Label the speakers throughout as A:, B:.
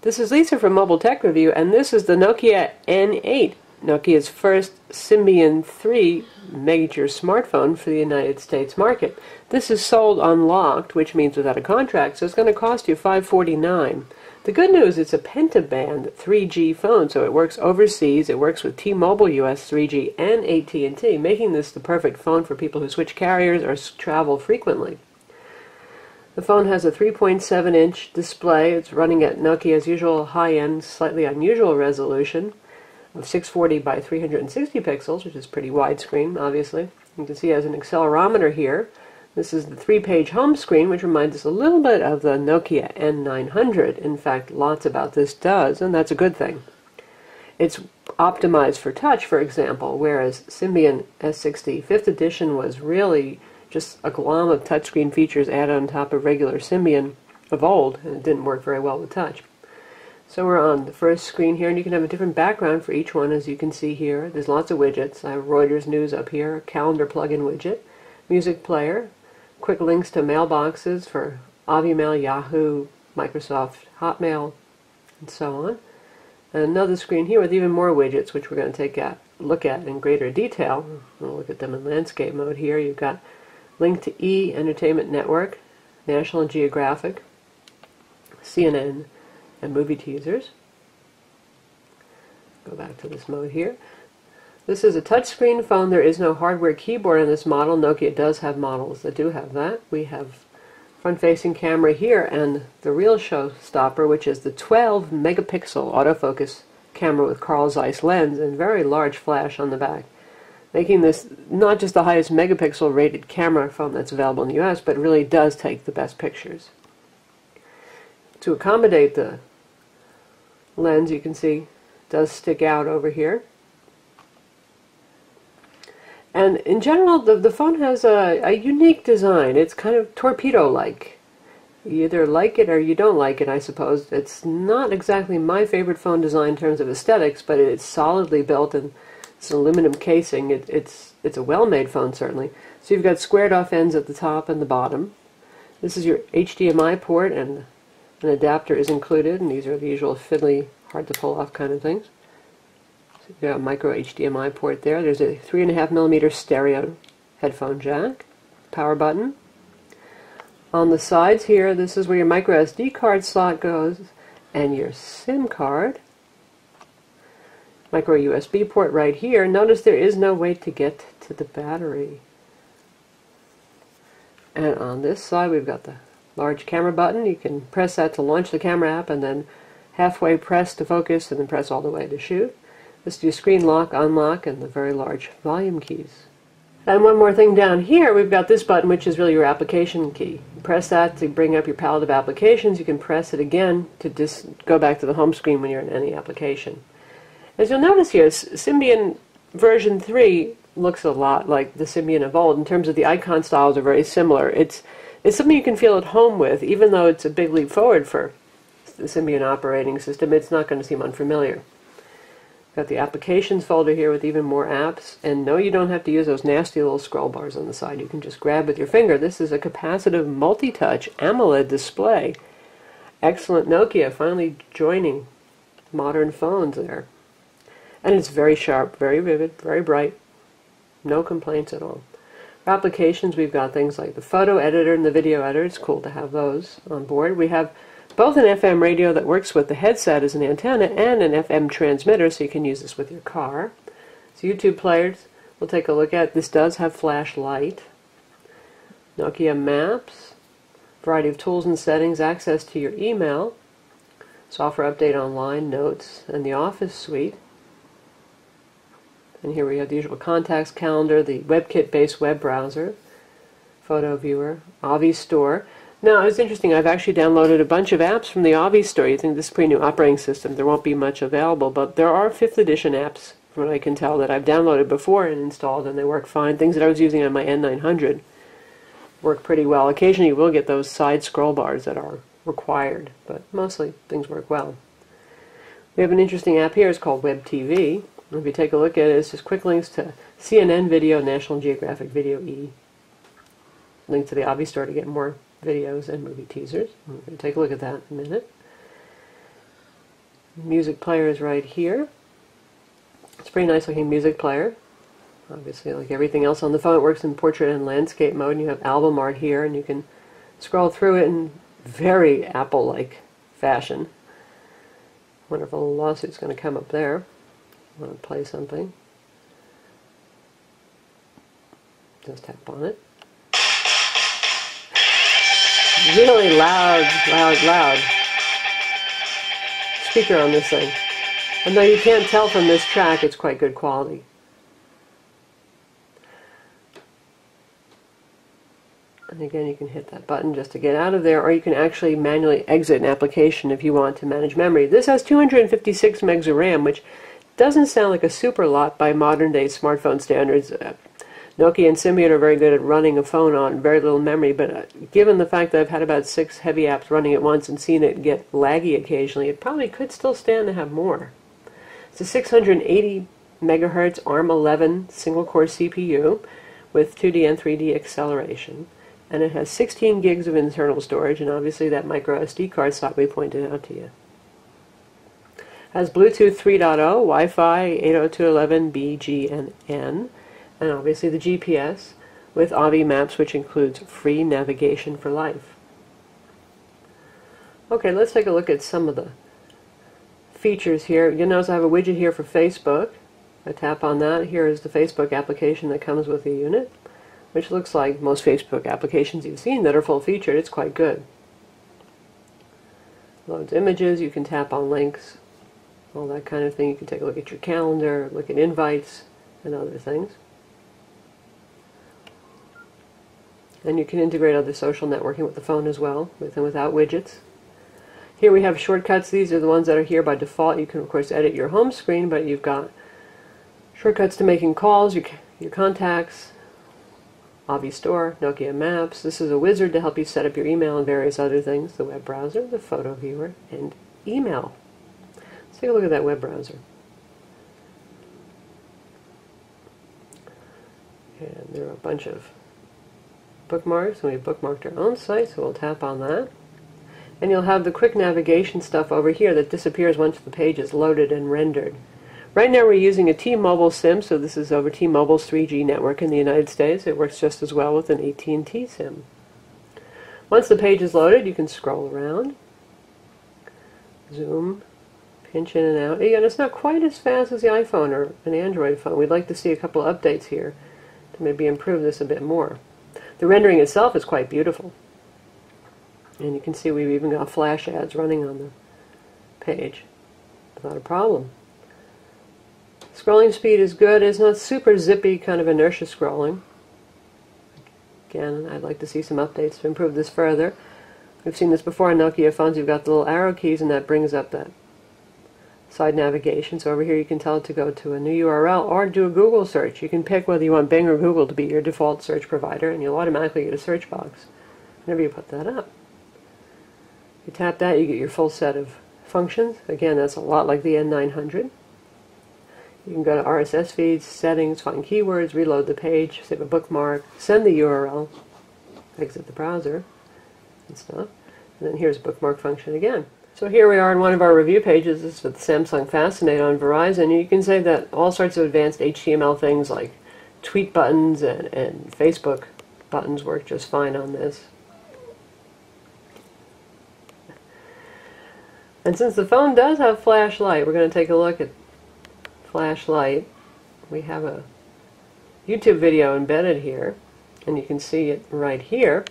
A: This is Lisa from Mobile Tech Review, and this is the Nokia N8, Nokia's first Symbian 3 major smartphone for the United States market. This is sold unlocked, which means without a contract, so it's going to cost you $549. The good news, it's a pentaband 3G phone, so it works overseas. It works with T-Mobile US 3G and AT&T, making this the perfect phone for people who switch carriers or travel frequently. The phone has a 3.7-inch display. It's running at Nokia's usual high-end, slightly unusual resolution of 640 by 360 pixels, which is pretty widescreen, obviously. You can see it has an accelerometer here. This is the 3-page home screen, which reminds us a little bit of the Nokia N900. In fact, lots about this does, and that's a good thing. It's optimized for touch, for example, whereas Symbian S60 5th edition was really just a glom of touchscreen features added on top of regular Symbian of old, and it didn't work very well with touch. So we're on the first screen here, and you can have a different background for each one, as you can see here. There's lots of widgets. I have Reuters News up here, a calendar plug-in widget, music player, quick links to mailboxes for Avimail, Yahoo, Microsoft Hotmail, and so on. And another screen here with even more widgets, which we're going to take a look at in greater detail. We'll look at them in landscape mode here. You've got link to E! Entertainment Network, National Geographic, CNN, and movie teasers. Go back to this mode here. This is a touchscreen phone. There is no hardware keyboard in this model. Nokia does have models that do have that. We have front-facing camera here and the real showstopper, which is the 12-megapixel autofocus camera with Carl Zeiss lens and very large flash on the back, making this not just the highest megapixel rated camera phone that's available in the US, but really does take the best pictures. To accommodate the lens, you can see it does stick out over here. And in general, the phone has a unique design. It's kind of torpedo-like. You either like it or you don't like it, I suppose. It's not exactly my favorite phone design in terms of aesthetics, but it's solidly built, and it's an aluminum casing. It's a well-made phone, certainly. So you've got squared-off ends at the top and the bottom. This is your HDMI port, and an adapter is included, and these are the usual fiddly, hard-to-pull-off kind of things. So you've got a micro HDMI port there. There's a 3.5mm stereo headphone jack, power button. On the sides here, this is where your micro SD card slot goes, and your SIM card. Micro USB port right here. Notice there is no way to get to the battery. And on this side we've got the large camera button. You can press that to launch the camera app, and then halfway press to focus, and then press all the way to shoot. This is your screen lock, unlock, and the very large volume keys. And one more thing down here, we've got this button, which is really your application key. You press that to bring up your palette of applications. You can press it again to just go back to the home screen when you're in any application. As you'll notice here, Symbian version 3 looks a lot like the Symbian of old. In terms of the icon styles are very similar. It's something you can feel at home with, even though it's a big leap forward for the Symbian operating system. It's not going to seem unfamiliar. Got the applications folder here with even more apps, and no, you don't have to use those nasty little scroll bars on the side. You can just grab with your finger. This is a capacitive multi-touch AMOLED display. Excellent. Nokia finally joining modern phones there. And it's very sharp, very vivid, very bright. No complaints at all. For applications, we've got things like the photo editor and the video editor. It's cool to have those on board. We have both an FM radio that works with the headset as an antenna and an FM transmitter, so you can use this with your car. So YouTube players we'll take a look at. This does have flashlight. Nokia Maps, variety of tools and settings, access to your email, software update online, notes, and the Office suite. And here we have the usual contacts, calendar, the WebKit-based web browser, photo viewer, Avi Store. Now, it's interesting, I've actually downloaded a bunch of apps from the Avi Store. You think this is a pretty new operating system. There won't be much available, but there are 5th edition apps, from what I can tell, that I've downloaded before and installed, and they work fine. Things that I was using on my N900 work pretty well. Occasionally you will get those side scroll bars that are required, but mostly things work well. We have an interesting app here. It's called Web TV. If you take a look at it, it's just quick links to CNN video, National Geographic Video E. Link to the Avi Store to get more videos and movie teasers. We're going to take a look at that in a minute. Music player is right here. It's a pretty nice looking music player. Obviously, like everything else on the phone, it works in portrait and landscape mode, and you have album art here, and you can scroll through it in very Apple-like fashion. Wonder if a lawsuit's going to come up there. I want to play something. Just tap on it. Really loud, loud, loud speaker on this thing. And though you can't tell from this track, it's quite good quality. And again, you can hit that button just to get out of there, or you can actually manually exit an application if you want to manage memory. This has 256 megs of RAM, which doesn't sound like a super lot by modern-day smartphone standards. Nokia and Symbian are very good at running a phone on very little memory, but given the fact that I've had about 6 heavy apps running at once and seen it get laggy occasionally, it probably could still stand to have more. It's a 680 megahertz ARM11 single-core CPU with 2D and 3D acceleration, and it has 16 gigs of internal storage, and obviously that micro SD card slot we pointed out to you. It has Bluetooth 3.0, Wi-Fi 802.11b, G, and N, and obviously the GPS with Avi Maps, which includes free navigation for life. Okay, let's take a look at some of the features here. You'll notice I have a widget here for Facebook. I tap on that. Here is the Facebook application that comes with the unit, which looks like most Facebook applications you've seen that are full-featured. It's quite good. Loads images, you can tap on links, all that kind of thing. You can take a look at your calendar, look at invites, and other things. And you can integrate other social networking with the phone as well, with and without widgets. Here we have shortcuts. These are the ones that are here by default. You can, of course, edit your home screen, but you've got shortcuts to making calls, your contacts, Avi Store, Nokia Maps. This is a wizard to help you set up your email and various other things, the web browser, the photo viewer, and email. Let's take a look at that web browser. And there are a bunch of bookmarks, and we bookmarked our own site, so we'll tap on that. And you'll have the quick navigation stuff over here that disappears once the page is loaded and rendered. Right now we're using a T-Mobile SIM, so this is over T-Mobile's 3G network in the United States. It works just as well with an AT&T SIM. Once the page is loaded, you can scroll around, zoom, pinch in and out. Again, it's not quite as fast as the iPhone or an Android phone. We'd like to see a couple of updates here to maybe improve this a bit more. The rendering itself is quite beautiful. And you can see we've even got flash ads running on the page without a problem. Scrolling speed is good. It's not super zippy kind of inertia scrolling. Again, I'd like to see some updates to improve this further. We've seen this before on Nokia phones. You've got the little arrow keys, and that brings up that side navigation. So over here you can tell it to go to a new URL or do a Google search. You can pick whether you want Bing or Google to be your default search provider, and you'll automatically get a search box whenever you put that up. You tap that, you get your full set of functions. Again, that's a lot like the N900. You can go to RSS feeds, settings, find keywords, reload the page, save a bookmark, send the URL, exit the browser, and stuff. And then here's a bookmark function again. So here we are on one of our review pages. This is with Samsung Fascinate on Verizon. You can say that all sorts of advanced HTML things like tweet buttons and Facebook buttons work just fine on this. And since the phone does have flashlight, we're going to take a look at flashlight. We have a YouTube video embedded here, and you can see it right here.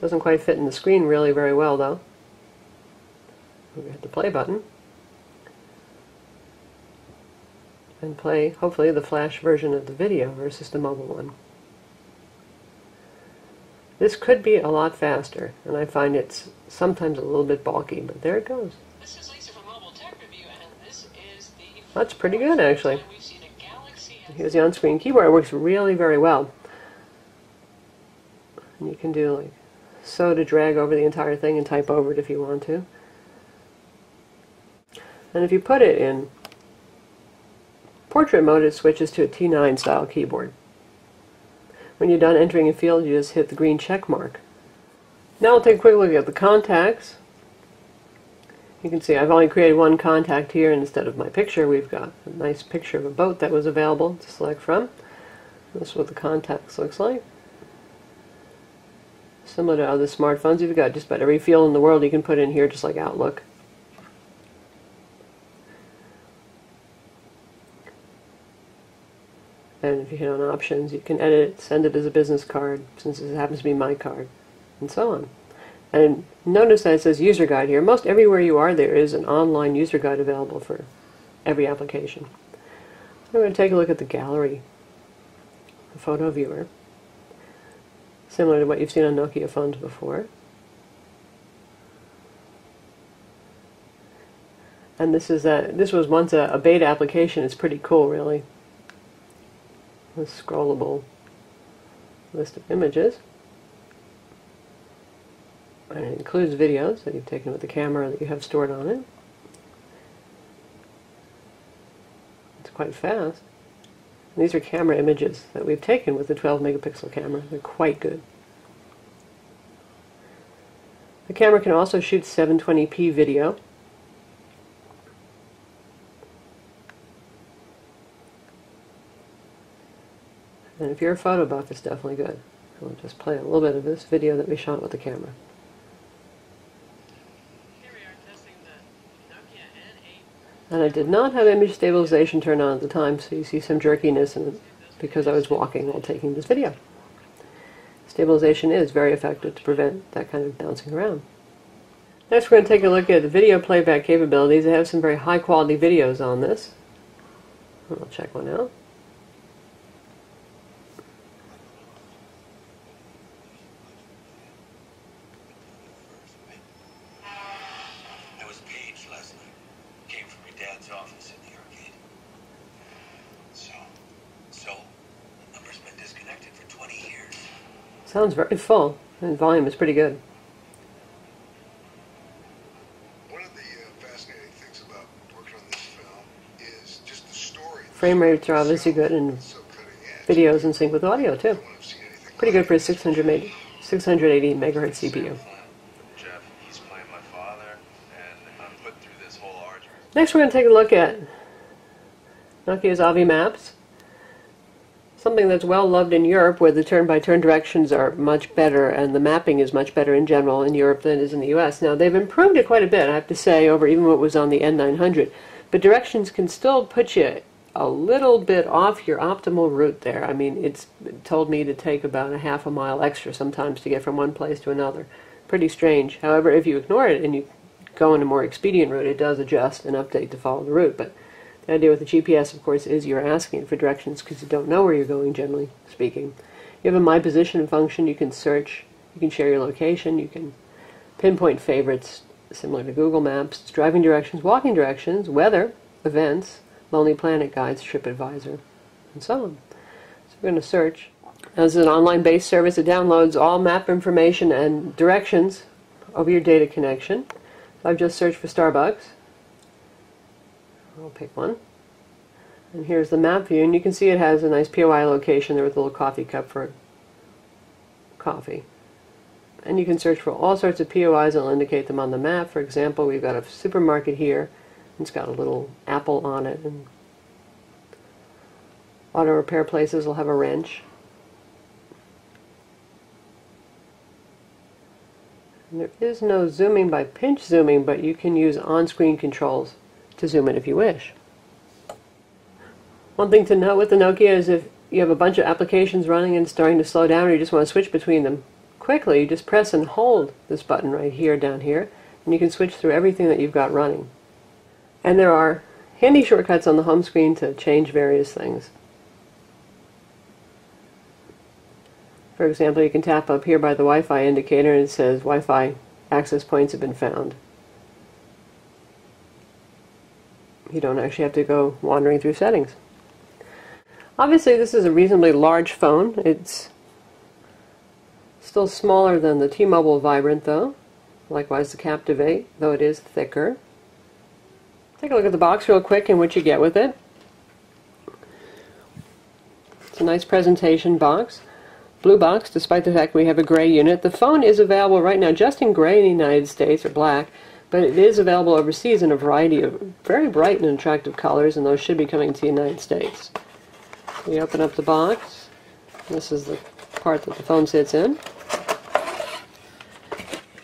A: Doesn't quite fit in the screen really very well, though. We hit the play button and play, hopefully, the flash version of the video versus the mobile one. This could be a lot faster, and I find it's sometimes a little bit bulky, but there it goes.
B: This is Lisa from Mobile Tech Review, and this is the
A: That's pretty good, actually. Here's the on-screen keyboard. It works really very well. And you can do like so to drag over the entire thing and type over it if you want to. And if you put it in portrait mode, it switches to a T9 style keyboard. When you're done entering a field, you just hit the green check mark. Now we'll take a quick look at the contacts. You can see I've only created one contact here. Instead of my picture, we've got a nice picture of a boat that was available to select from. This is what the contacts looks like. Similar to other smartphones, you've got just about every field in the world you can put in here, just like Outlook. And if you hit on options, you can edit it, send it as a business card, since it happens to be my card, and so on. And notice that it says user guide here. Most everywhere you are, there is an online user guide available for every application. I'm going to take a look at the gallery, the photo viewer, similar to what you've seen on Nokia phones before. And this was once a beta application. It's pretty cool, really. A scrollable list of images. And it includes videos that you've taken with the camera that you have stored on it. It's quite fast. And these are camera images that we've taken with the 12 megapixel camera. They're quite good. The camera can also shoot 720p video. And if you're a photo buff, it's definitely good. We'll just play a little bit of this video that we shot with the camera.
B: Here we are testing the Nokia N8.
A: And I did not have image stabilization turned on at the time, so you see some jerkiness in it because I was walking while taking this video. Stabilization is very effective to prevent that kind of bouncing around. Next, we're going to take a look at the video playback capabilities. I have some very high quality videos on this. I'll check one out.
C: Office in the arcade. So, the number's been disconnected for 20 years.
A: Sounds very full, and volume is pretty good.
D: One of the fascinating things about working on this film is just the story.
A: Frame rates are obviously good, and videos in sync with audio too. Pretty good for a 680 megahertz CPU.
C: Jeff, he's playing my father, and I'm put through this whole arduous.
A: Next, we're going to take a look at Nokia's AVI maps. Something that's well loved in Europe, where the turn-by-turn directions are much better and the mapping is much better in general in Europe than it is in the US. Now, they've improved it quite a bit, I have to say, over even what was on the N900. But directions can still put you a little bit off your optimal route there. I mean, it's told me to take about a half a mile extra sometimes to get from one place to another. Pretty strange. However, if you ignore it and you go on a more expedient route, it does adjust and update to follow the route. But the idea with the GPS, of course, is you're asking for directions because you don't know where you're going, generally speaking. You have a My Position function. You can search, you can share your location, you can pinpoint favorites, similar to Google Maps, driving directions, walking directions, weather, events, Lonely Planet guides, TripAdvisor, and so on. So we're going to search. Now, this is an online-based service. It downloads all map information and directions over your data connection. So I've just searched for Starbucks. I'll pick one. And here's the map view, and you can see it has a nice POI location there with a little coffee cup for coffee. And you can search for all sorts of POIs. It'll indicate them on the map. For example, we've got a supermarket here. It's got a little apple on it, and auto repair places will have a wrench. And there is no zooming by pinch zooming, but you can use on-screen controls to zoom in if you wish. One thing to note with the Nokia is if you have a bunch of applications running and starting to slow down, or you just want to switch between them quickly, you just press and hold this button right here, down here, and you can switch through everything that you've got running. And there are handy shortcuts on the home screen to change various things. For example, you can tap up here by the Wi-Fi indicator and it says Wi-Fi access points have been found. You don't actually have to go wandering through settings. Obviously, this is a reasonably large phone. It's still smaller than the T-Mobile Vibrant, though. Likewise, the Captive 8, though it is thicker. Take a look at the box real quick and what you get with it. It's a nice presentation box. Blue box, despite the fact we have a gray unit. The phone is available right now just in gray in the United States, or black, But it is available overseas in a variety of very bright and attractive colors, and those should be coming to the United States. We open up the box. This is the part that the phone sits in.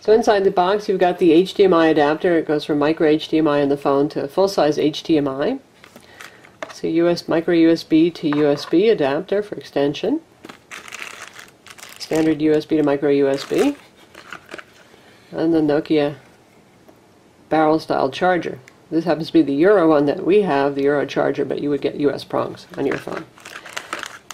A: So inside the box you've got the HDMI adapter. It goes from micro HDMI on the phone to full-size HDMI. It's a micro USB to USB adapter for extension. Standard USB to micro USB. And the Nokia barrel-style charger. This happens to be the Euro one that we have, the Euro charger, but you would get US prongs on your phone.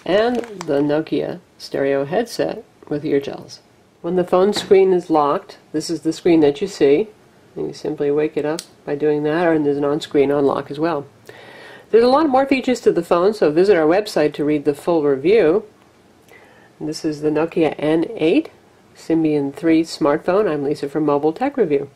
A: And the Nokia stereo headset with ear gels. When the phone screen is locked, this is the screen that you see. And you simply wake it up by doing that, and there's an on-screen unlock as well. There's a lot more features to the phone, so visit our website to read the full review. And this is the Nokia N8 Symbian 3 smartphone. I'm Lisa from Mobile Tech Review.